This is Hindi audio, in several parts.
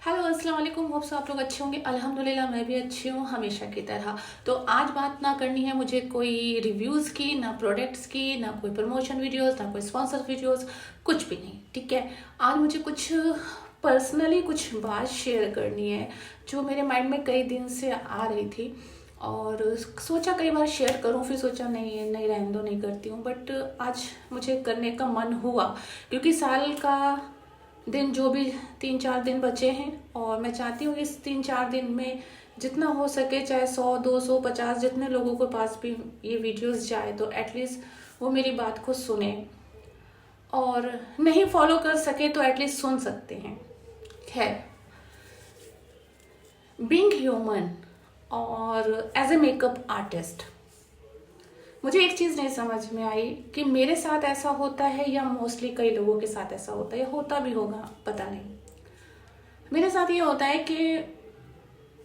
हेलो अस्सलाम वालेकुम। होप्स आप लोग अच्छे होंगे। अल्हम्दुलिल्लाह मैं भी अच्छी हूँ हमेशा की तरह। तो आज बात ना करनी है मुझे कोई रिव्यूज़ की, ना प्रोडक्ट्स की, ना कोई प्रमोशन वीडियोस, ना कोई स्पॉन्सर वीडियोस, कुछ भी नहीं। ठीक है, आज मुझे कुछ पर्सनली कुछ बात शेयर करनी है जो मेरे माइंड में कई दिन से आ रही थी और सोचा कई बार शेयर करूं, फिर सोचा नहीं नहीं रहने दो, नहीं करती हूँ। बट आज मुझे करने का मन हुआ क्योंकि साल का दिन जो भी 3-4 दिन बचे हैं और मैं चाहती हूँ इस 3-4 दिन में जितना हो सके, चाहे 100, 200, 50 जितने लोगों के पास भी ये वीडियोस जाए तो एटलीस्ट वो मेरी बात को सुने, और नहीं फॉलो कर सके तो एटलीस्ट सुन सकते हैं। खैर, बीइंग ह्यूमन और एज ए मेकअप आर्टिस्ट, मुझे एक चीज़ नहीं समझ में आई कि मेरे साथ ऐसा होता है या मोस्टली कई लोगों के साथ ऐसा होता है, या होता भी होगा पता नहीं। मेरे साथ ये होता है कि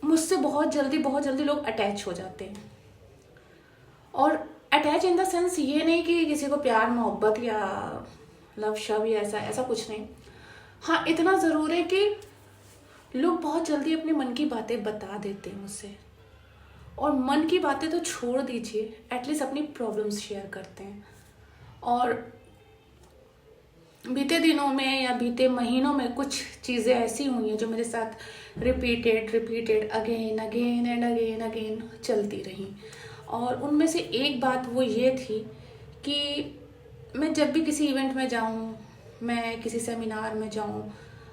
मुझसे बहुत जल्दी लोग अटैच हो जाते हैं। और अटैच इन द सेंस ये नहीं कि किसी को प्यार मोहब्बत या लव शव या ऐसा ऐसा कुछ नहीं। हाँ, इतना ज़रूर है कि लोग बहुत जल्दी अपने मन की बातें बता देते हैं मुझसे, और मन की बातें तो छोड़ दीजिए, एटलीस्ट अपनी प्रॉब्लम्स शेयर करते हैं। और बीते दिनों में या बीते महीनों में कुछ चीज़ें ऐसी हुई हैं जो मेरे साथ repeated again again and again again चलती रहीं। और उनमें से एक बात वो ये थी कि मैं जब भी किसी इवेंट में जाऊं, मैं किसी सेमिनार में जाऊं,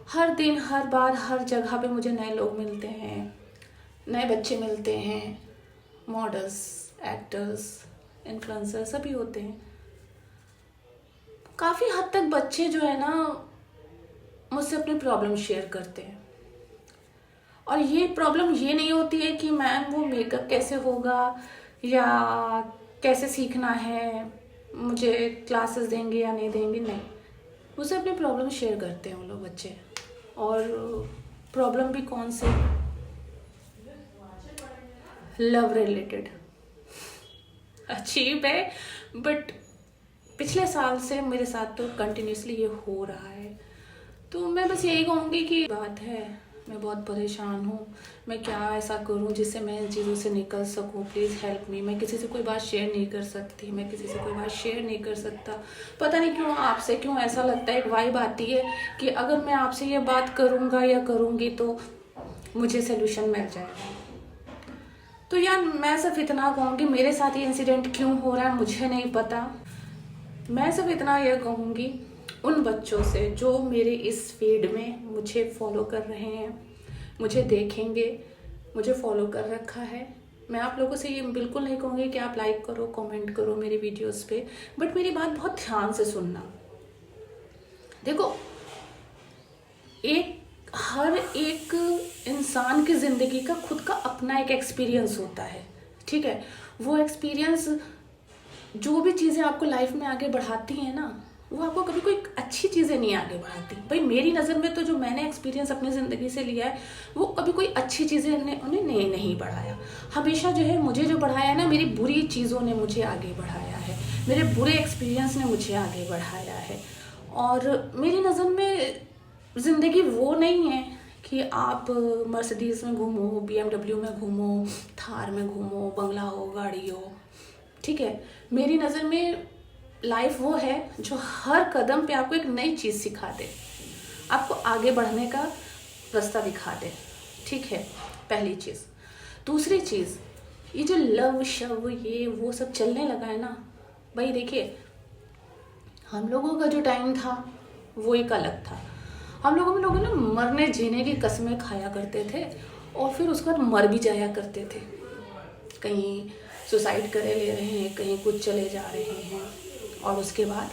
हर दिन हर बार हर जगह पे मुझे नए लोग मिलते हैं, नए बच्चे मिलते हैं, मॉडल्स, एक्टर्स, इन्फ्लुएंसर सभी होते हैं। काफ़ी हद तक बच्चे जो है ना मुझसे अपनी प्रॉब्लम शेयर करते हैं। और ये प्रॉब्लम ये नहीं होती है कि मैम वो मेकअप कैसे होगा या कैसे सीखना है, मुझे क्लासेस देंगे या नहीं देंगे, नहीं। मुझसे अपनी प्रॉब्लम शेयर करते हैं वो लोग बच्चे। और प्रॉब्लम भी कौन सी? Love related. अजीब है बट पिछले साल से मेरे साथ तो कंटिन्यूसली ये हो रहा है। तो मैं बस यही कहूँगी कि बात है, मैं बहुत परेशान हूँ, मैं क्या ऐसा करूँ जिससे मैं इन चीज़ों से निकल सकूँ। Please help me. मैं किसी से कोई बात शेयर नहीं कर सकती, मैं किसी से कोई बात शेयर नहीं कर सकता। पता नहीं क्यों आपसे क्यों ऐसा लगता है, एक वाइब आती है कि अगर मैं आपसे ये बात करूँगा या करूँगी तो मुझे सोल्यूशन मिल जाएगा। तो यार मैं सिर्फ इतना कहूँगी, मेरे साथ ये इंसिडेंट क्यों हो रहा है मुझे नहीं पता। मैं सिर्फ इतना यह कहूँगी उन बच्चों से जो मेरे इस फीड में मुझे फॉलो कर रहे हैं, मुझे देखेंगे, मुझे फॉलो कर रखा है, मैं आप लोगों से ये बिल्कुल नहीं कहूँगी कि आप लाइक करो, कमेंट करो मेरी वीडियोस पे, बट मेरी बात बहुत ध्यान से सुनना। देखो, हर एक इंसान की ज़िंदगी का खुद का अपना एक एक्सपीरियंस होता है, ठीक है। वो एक्सपीरियंस, जो भी चीज़ें आपको लाइफ में आगे बढ़ाती हैं ना, वो आपको कभी कोई अच्छी चीज़ें नहीं आगे बढ़ाती। भाई मेरी नज़र में तो जो मैंने एक्सपीरियंस अपनी ज़िंदगी से लिया है वो कभी कोई अच्छी चीज़ें उन्हें नहीं बढ़ाया। हमेशा जो है मुझे जो बढ़ाया है ना, मेरी बुरी चीज़ों ने मुझे आगे बढ़ाया है, मेरे बुरे एक्सपीरियंस ने मुझे आगे बढ़ाया है। और मेरी नज़र में ज़िंदगी वो नहीं है कि आप मर्सिडीज़ में घूमो, BMW में घूमो, थार में घूमो, बंगला हो, गाड़ी हो, ठीक है। मेरी नज़र में लाइफ वो है जो हर कदम पे आपको एक नई चीज़ सिखा दे, आपको आगे बढ़ने का रास्ता दिखा दे, ठीक है। पहली चीज़। दूसरी चीज़, ये जो लव शव ये वो सब चलने लगा है ना, भाई देखिए, हम लोगों का जो टाइम था वो एक अलग था। हम लोगों में लोग ना मरने जीने की कस्में खाया करते थे और फिर उसके बाद मर भी जाया करते थे। कहीं सुसाइड करे ले रहे हैं, कहीं कुछ चले जा रहे हैं, और उसके बाद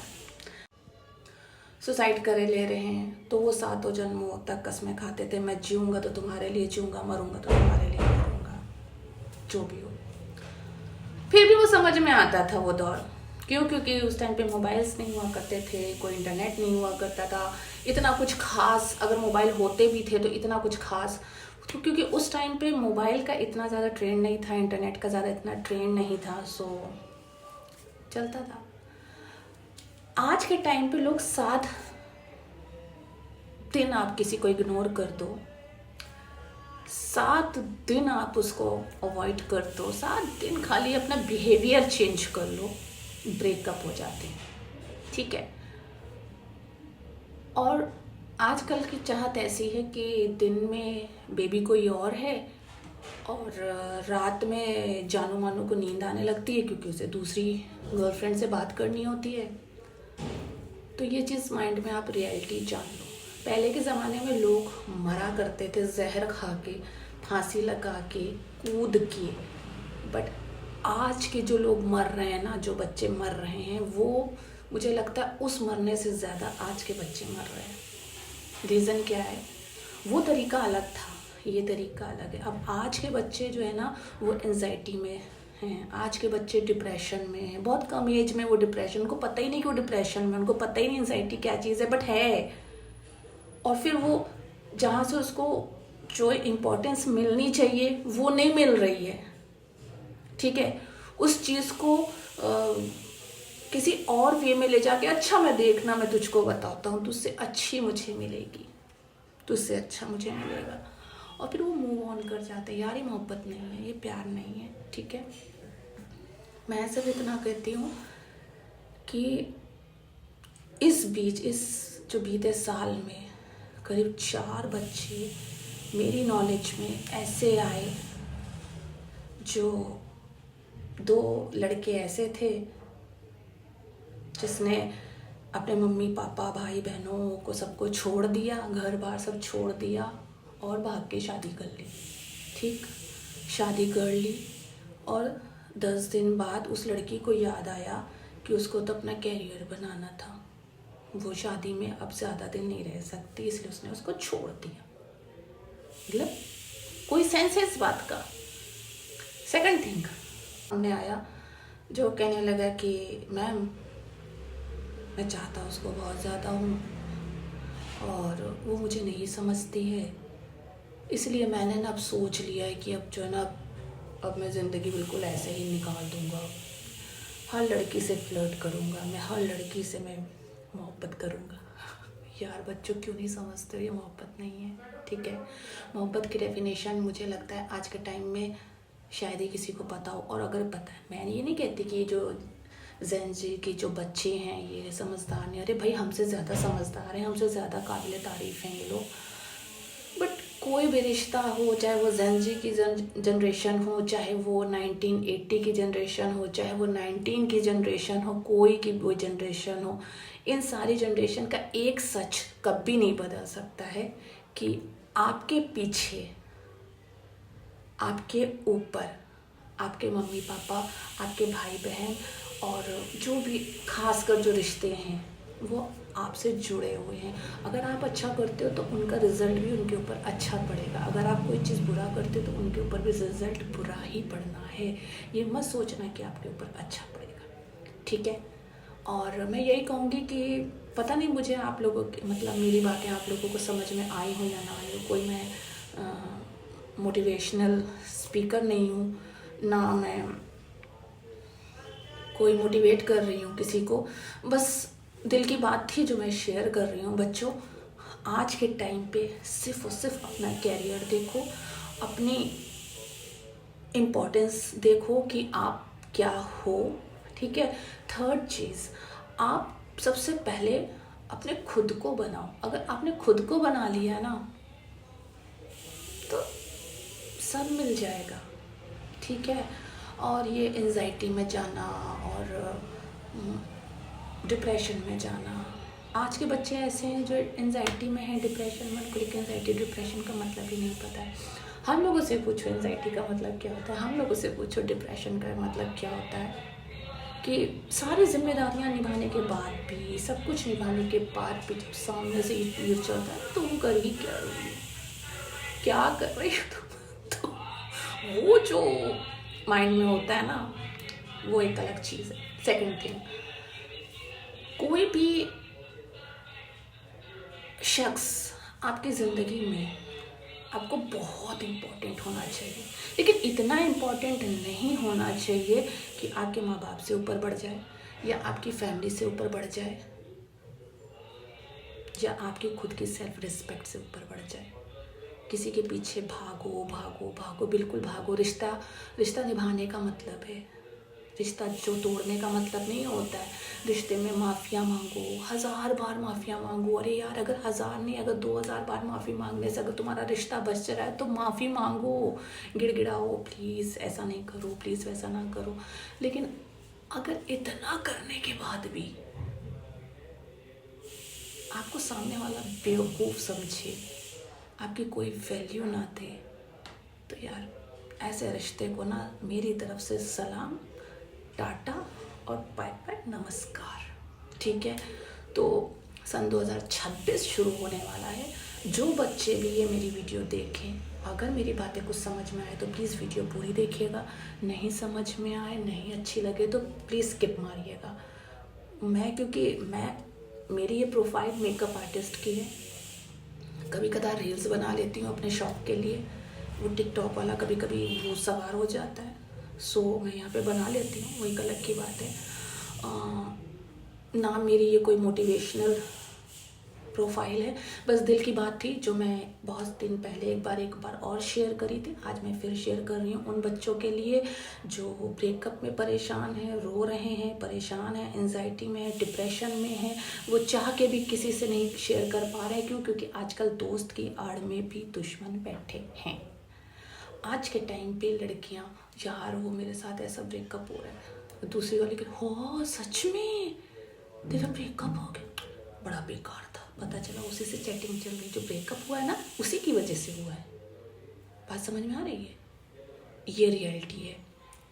सुसाइड करे ले रहे हैं तो वो 7 जन्मों तक कस्में खाते थे, मैं जीऊँगा तो तुम्हारे लिए जीऊँगा, मरूंगा तो तुम्हारे लिए मरूंगा, जो भी हो। फिर भी वो समझ में आता था वो दौर। क्यों? क्योंकि उस टाइम पे मोबाइल्स नहीं हुआ करते थे, कोई इंटरनेट नहीं हुआ करता था, इतना कुछ खास, अगर मोबाइल होते भी थे तो इतना कुछ खास, क्योंकि उस टाइम पे मोबाइल का इतना ज़्यादा ट्रेंड नहीं था, इंटरनेट का ज़्यादा इतना ट्रेंड नहीं था, सो चलता था। आज के टाइम पे लोग 7 दिन आप किसी को इग्नोर कर दो, 7 दिन आप उसको अवॉइड कर दो, 7 दिन खाली अपना बिहेवियर चेंज कर लो, ब्रेकअप हो जाते हैं, ठीक है। और आजकल की चाहत ऐसी है कि दिन में बेबी कोई और है और रात में जानू मानू को नींद आने लगती है क्योंकि उसे दूसरी गर्लफ्रेंड से बात करनी होती है। तो ये चीज़ माइंड में आप रियलिटी जान लो। पहले के ज़माने में लोग मरा करते थे जहर खा के, फांसी लगा के, कूद के, बट आज के जो लोग मर रहे हैं ना, जो बच्चे मर रहे हैं, वो मुझे लगता है उस मरने से ज़्यादा आज के बच्चे मर रहे हैं। रीज़न क्या है? वो तरीका अलग था, ये तरीका अलग है। अब आज के बच्चे जो है ना, वो एंजाइटी में हैं, आज के बच्चे डिप्रेशन में हैं। बहुत कम एज में वो डिप्रेशन, उनको पता ही नहीं कि वो डिप्रेशन में, उनको पता ही नहीं एंजाइटी क्या चीज़ है, बट है। और फिर वो जहाँ से उसको जो इम्पोर्टेंस मिलनी चाहिए वो नहीं मिल रही है, ठीक है। उस चीज़ को किसी और वे में ले जाके, अच्छा मैं देखना, मैं तुझको बताता हूँ, तुझसे अच्छी मुझे मिलेगी, तुझसे अच्छा मुझे मिलेगा, और फिर वो मूव ऑन कर जाते हैं। यार ये मोहब्बत नहीं है, ये प्यार नहीं है, ठीक है। मैं सिर्फ इतना कहती हूँ कि इस बीच, इस जो बीते साल में करीब 4 बच्चे मेरी नॉलेज में ऐसे आए, जो 2 लड़के ऐसे थे जिसने अपने मम्मी पापा भाई बहनों को सबको छोड़ दिया, घर बार सब छोड़ दिया और भाग के शादी कर ली, ठीक। शादी कर ली और 10 दिन बाद उस लड़की को याद आया कि उसको तो अपना कैरियर बनाना था, वो शादी में अब ज़्यादा दिन नहीं रह सकती, इसलिए उसने उसको छोड़ दिया। मतलब कोई सेंस है इस बात का? सेकंड थिंग सामने आया जो कहने लगा कि मैम मैं चाहता उसको बहुत ज़्यादा हूँ और वो मुझे नहीं समझती है, इसलिए मैंने ना अब सोच लिया है कि अब जो है ना, अब मैं ज़िंदगी बिल्कुल ऐसे ही निकाल दूँगा, हर लड़की से फ्लर्ट करूँगा, मैं हर लड़की से मैं मोहब्बत करूँगा। यार बच्चों क्यों नहीं समझते हो, ये मोहब्बत नहीं है, ठीक है। मोहब्बत की डेफिनेशन मुझे लगता है आज के टाइम में शायद ही किसी को पता हो, और अगर पता है, मैं ये नहीं कहती कि जो जेन जी के जो बच्चे हैं ये समझदार नहीं, अरे भाई हमसे ज़्यादा समझदार हैं, हमसे ज़्यादा काबिल तारीफ़ हैं ये लोग। बट कोई भी रिश्ता हो, चाहे वो जेन जी की जनरेशन हो, चाहे वो 1980 की जनरेशन हो, चाहे वो 19 की जनरेशन हो, कोई की वो जनरेशन हो, इन सारी जनरेशन का एक सच कभी नहीं बदल सकता है कि आपके पीछे, आपके ऊपर आपके मम्मी पापा, आपके भाई बहन और जो भी खासकर जो रिश्ते हैं वो आपसे जुड़े हुए हैं। अगर आप अच्छा करते हो तो उनका रिज़ल्ट भी उनके ऊपर अच्छा पड़ेगा, अगर आप कोई चीज़ बुरा करते हो तो उनके ऊपर भी रिज़ल्ट बुरा ही पड़ना है। ये मत सोचना कि आपके ऊपर अच्छा पड़ेगा, ठीक है। और मैं यही कहूँगी कि पता नहीं मुझे आप लोगों के मतलब मेरी बातें आप लोगों को समझ में आई हो या ना आई हो, कोई मैं मोटिवेशनल स्पीकर नहीं हूँ, ना मैं कोई मोटिवेट कर रही हूँ किसी को, बस दिल की बात थी जो मैं शेयर कर रही हूँ। बच्चों आज के टाइम पे सिर्फ और सिर्फ अपना कैरियर देखो, अपनी इम्पोर्टेंस देखो कि आप क्या हो, ठीक है। थर्ड चीज़, आप सबसे पहले अपने खुद को बनाओ। अगर आपने खुद को बना लिया ना तो सब मिल जाएगा, ठीक है। और ये एंजाइटी में जाना और डिप्रेशन में जाना, आज के बच्चे ऐसे हैं जो एंजाइटी में हैं, डिप्रेशन में, उनको लेकिन एंजाइटी डिप्रेशन का मतलब ही नहीं पता है। हम लोगों से पूछो एंजाइटी का मतलब क्या होता है, हम लोगों से पूछो डिप्रेशन का मतलब क्या होता है, कि सारी जिम्मेदारियां निभाने के बाद भी, सब कुछ निभाने के बाद भी जब सामने से ये तीर चलता है तो तुम कर ही क्या रही हो, क्या कर रही हो तुम? तो वो जो माइंड में होता है ना, वो एक अलग चीज़ है। सेकंड थिंग, कोई भी शख्स आपकी ज़िंदगी में आपको बहुत इम्पोर्टेंट होना चाहिए, लेकिन इतना इम्पोर्टेंट नहीं होना चाहिए कि आपके माँ बाप से ऊपर बढ़ जाए, या आपकी फैमिली से ऊपर बढ़ जाए, या आपकी खुद की सेल्फ रिस्पेक्ट से ऊपर बढ़ जाए। किसी के पीछे भागो भागो भागो, बिल्कुल भागो। रिश्ता रिश्ता निभाने का मतलब है, रिश्ता जो तोड़ने का मतलब नहीं होता है। रिश्ते में माफ़िया मांगो, 1000 बार माफ़िया मांगो। अरे यार, अगर 1000 नहीं, अगर 2000 बार माफ़ी मांगने से अगर तुम्हारा रिश्ता बच रहा है तो माफ़ी मांगो, गिड़गिड़ाओ, प्लीज़ ऐसा नहीं करो, प्लीज़ वैसा ना करो। लेकिन अगर इतना करने के बाद भी आपको सामने वाला बेवकूफ़ समझे, आपकी कोई वैल्यू ना दे, तो यार ऐसे रिश्ते को ना मेरी तरफ से सलाम, टाटा और बाय बाय, नमस्कार। ठीक है, तो सन 2026 शुरू होने वाला है। जो बच्चे भी ये मेरी वीडियो देखें, अगर मेरी बातें कुछ समझ में आए तो प्लीज़ वीडियो पूरी देखिएगा, नहीं समझ में आए, नहीं अच्छी लगे तो प्लीज़ स्किप मारिएगा। क्योंकि मेरी ये प्रोफाइल मेकअप आर्टिस्ट की है, कभी कदार रील्स बना लेती हूँ अपने शौक के लिए। वो टिकटॉक वाला कभी कभी वो सवार हो जाता है, सो मैं यहाँ पे बना लेती हूँ, वो एक अलग की बात है। ना मेरी ये कोई मोटिवेशनल प्रोफाइल है, बस दिल की बात थी जो मैं बहुत दिन पहले एक बार और शेयर करी थी। आज मैं फिर शेयर कर रही हूँ उन बच्चों के लिए जो ब्रेकअप में परेशान हैं, रो रहे हैं, परेशान हैं, एंजाइटी में है, डिप्रेशन में है। वो चाह के भी किसी से नहीं शेयर कर पा रहे। क्यों? क्योंकि आजकल दोस्त की आड़ में भी दुश्मन बैठे हैं। आज के टाइम पे लड़कियां, यार वो मेरे साथ ऐसा ब्रेकअप हो रहा है, दूसरी वाली के हो सच में तेरा ब्रेकअप हो गया, बड़ा बेकार था, पता चला उसी से चैटिंग चल रही। जो ब्रेकअप हुआ है ना, उसी की वजह से हुआ है। बात समझ में आ रही है? ये रियलिटी है।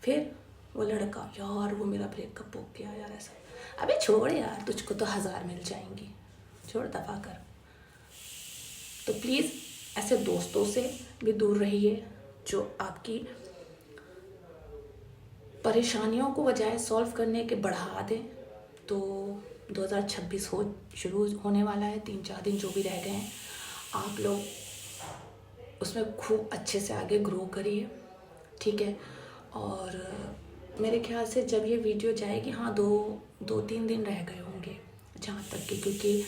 फिर वो लड़का, यार वो मेरा ब्रेकअप हो गया यार ऐसा। अबे छोड़ यार, तुझको तो 1000 मिल जाएंगी, छोड़, दफा कर। तो प्लीज़ ऐसे दोस्तों से भी दूर रहिए जो आपकी परेशानियों को बजाय सॉल्व करने के बढ़ा दें। तो 2026 शुरू होने वाला है, 3-4 दिन जो भी रह गए हैं, आप लोग उसमें खूब अच्छे से आगे ग्रो करिए। ठीक है, और मेरे ख्याल से जब ये वीडियो जाएगी, हाँ 2-3 दिन रह गए होंगे जहाँ तक कि, क्योंकि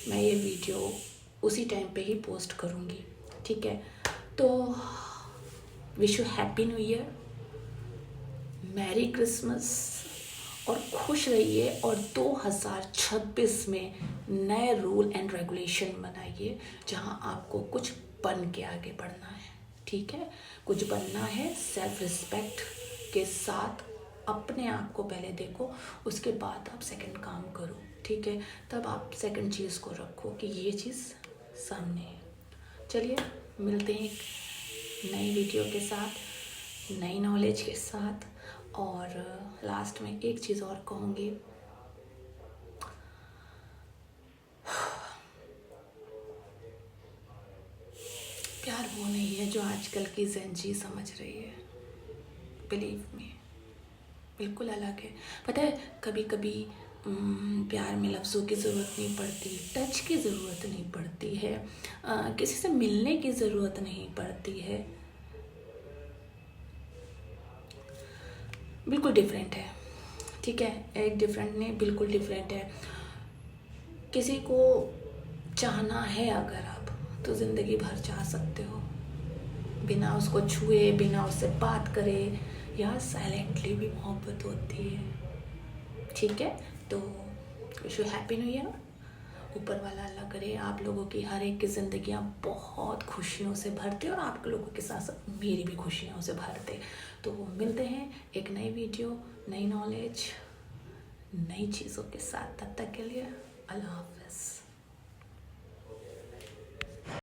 मैं ये वीडियो उसी टाइम पे ही पोस्ट करूँगी। ठीक है, तो wish you happy new year, merry Christmas, और खुश रहिए। और 2026 में नए रूल एंड रेगुलेशन बनाइए जहां आपको कुछ बन के आगे बढ़ना है। ठीक है, कुछ बनना है, सेल्फ रिस्पेक्ट के साथ अपने आप को पहले देखो, उसके बाद आप सेकंड काम करो। ठीक है, तब आप सेकंड चीज़ को रखो कि ये चीज़ सामने है। चलिए मिलते हैं एक नई वीडियो के साथ, नई नॉलेज के साथ। और लास्ट में एक चीज़ और कहूँगी, प्यार वो नहीं है जो आजकल की ज़ेंजी समझ रही है, बिलीव मी, बिल्कुल अलग है। पता है, कभी कभी प्यार में लफ्ज़ों की ज़रूरत नहीं पड़ती, टच की ज़रूरत नहीं पड़ती है, किसी से मिलने की ज़रूरत नहीं पड़ती है, बिल्कुल डिफरेंट है। ठीक है, एक डिफरेंट नहीं, बिल्कुल डिफरेंट है। किसी को चाहना है अगर आप, तो ज़िंदगी भर चाह सकते हो, बिना उसको छुए, बिना उससे बात करे, या साइलेंटली भी मोहब्बत होती है। ठीक है, तो wish you happy new year. ऊपर वाला अल्लाह करे आप लोगों की हर एक की ज़िंदगियाँ बहुत खुशियों से भरते, और आप लोगों के साथ साथ मेरी भी खुशियों से भरते। तो मिलते हैं एक नई वीडियो, नई नॉलेज, नई चीज़ों के साथ। तब तक के लिए अल्लाह हाफ़िज़।